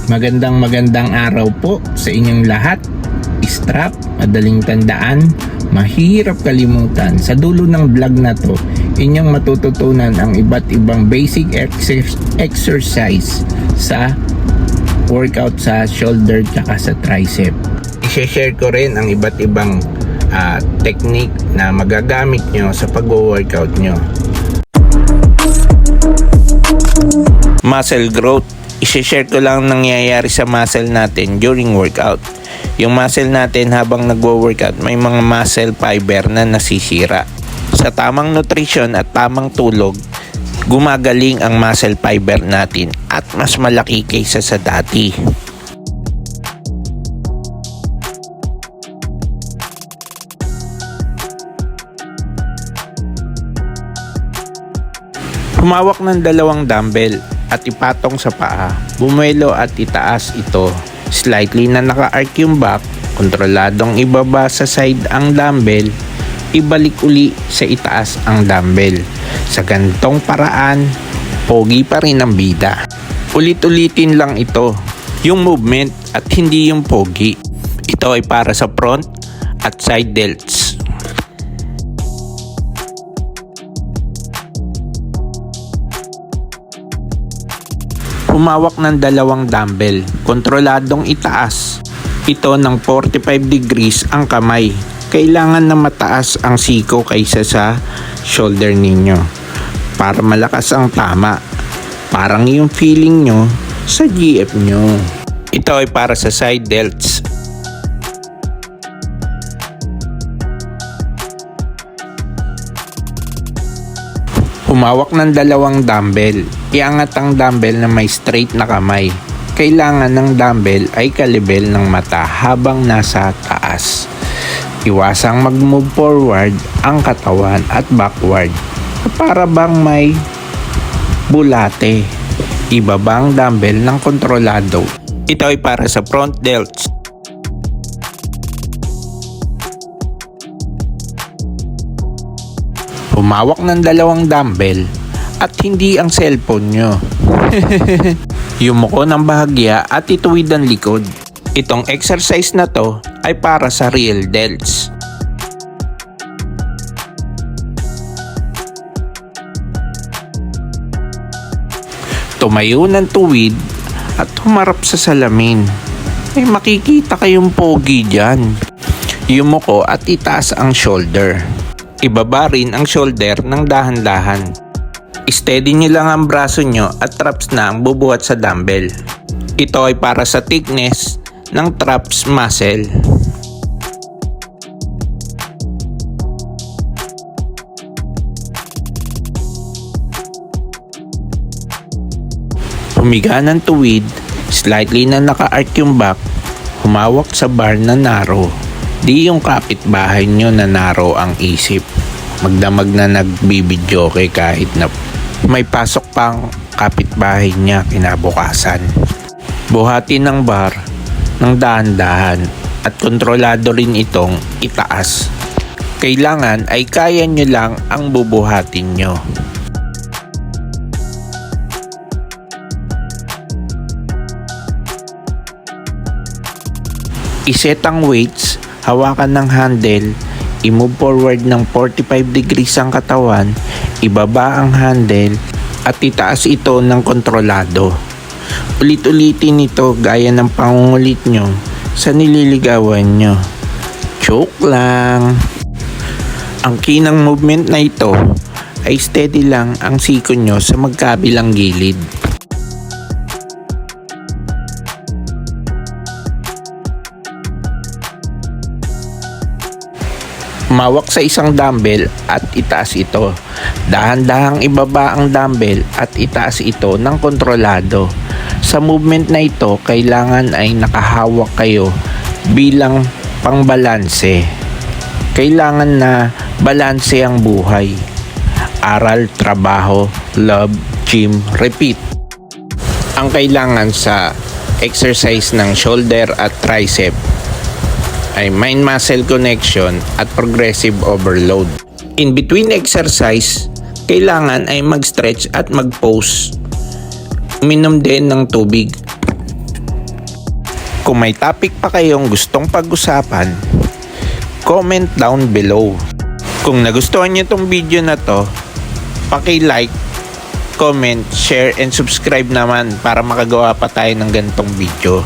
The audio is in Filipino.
Magandang araw po sa inyong lahat. Strap, madaling tandaan, mahirap kalimutan. Sa dulo ng vlog na to, inyong matututunan ang iba't ibang basic exercise sa workout sa shoulder tsaka sa tricep. I-share ko rin ang iba't ibang technique na magagamit nyo sa pag-workout nyo. Muscle growth. I-share ko lang nangyayari sa muscle natin during workout. Yung muscle natin habang nagwo-workout, may mga muscle fiber na nasisira. Sa tamang nutrition at tamang tulog, gumagaling ang muscle fiber natin at mas malaki kaysa sa dati. Humawak ng dalawang dumbbell at ipatong sa paa. Bumuelo at itaas ito. Slightly na naka-arc yung back, kontroladong ibaba sa side ang dumbbell, ibalik uli sa itaas ang dumbbell. Sa gantong paraan, pogi pa rin ang bida. Ulit-ulitin lang ito, yung movement at hindi yung pogi. Ito ay para sa front at side delts. Humawak ng dalawang dumbbell, kontroladong itaas. Ito ng 45 degrees ang kamay. Kailangan na mataas ang siko kaysa sa shoulder ninyo para malakas ang tama. Parang yung feeling nyo sa GF nyo. Ito ay para sa side delts. Humawak ng dalawang dumbbell. Iangat ang dumbbell na may straight na kamay. Kailangan ng dumbbell ay kalibel ng mata habang nasa taas. Iwasang mag-move forward ang katawan at backward. Para bang may bulate. Ibaba ang dumbbell ng kontrolado. Ito ay para sa front delts. Humawak ng dalawang dumbbell at hindi ang cellphone nyo. Yumuko ng bahagya at ituwid ang likod. Itong exercise na to ay para sa real delts. Tumayo ng tuwid at humarap sa salamin. May makikita kayong pogi dyan. Yumuko at itaas ang shoulder. Ibaba rin ang shoulder ng dahan-dahan. Steady nyo lang ang braso nyo at traps na ang bubuhat sa dumbbell. Ito ay para sa thickness ng traps muscle. Humiga ng tuwid, slightly na naka-arc yung back, humawak sa bar na narrow. Di yung kapitbahay nyo na narrow ang isip. Magdamag na nagbibidyoke kahit na may pasok pang kapitbahay niya kinabukasan. Buhatin ng bar ng dahan-dahan at kontrolado rin itong itaas. Kailangan ay kaya nyo lang ang bubuhatin nyo. Iset ang weights, hawakan ng handle, i-move forward ng 45 degrees ang katawan, ibaba ang handle at itaas ito ng kontrolado. Ulit-ulitin ito gaya ng pangungulit nyo sa nililigawan nyo. Joke lang. Ang key ng movement na ito ay steady lang ang siko nyo sa magkabilang gilid. Humawak sa isang dumbbell at itaas ito. Dahan-dahang ibaba ang dumbbell at itaas ito ng kontrolado. Sa movement na ito, kailangan ay nakahawak kayo bilang pangbalanse. Kailangan na balanse ang buhay. Aral, trabaho, love, gym, repeat. Ang kailangan sa exercise ng shoulder at tricep ay mind muscle connection at progressive overload. In between exercise, kailangan ay mag-stretch at mag-pause. Uminom din ng tubig. Kung may topic pa kayong gustong pag-usapan, comment down below. Kung nagustuhan nyo tong video na to, paki-like, comment, share, and subscribe naman para makagawa pa tayo ng ganitong video.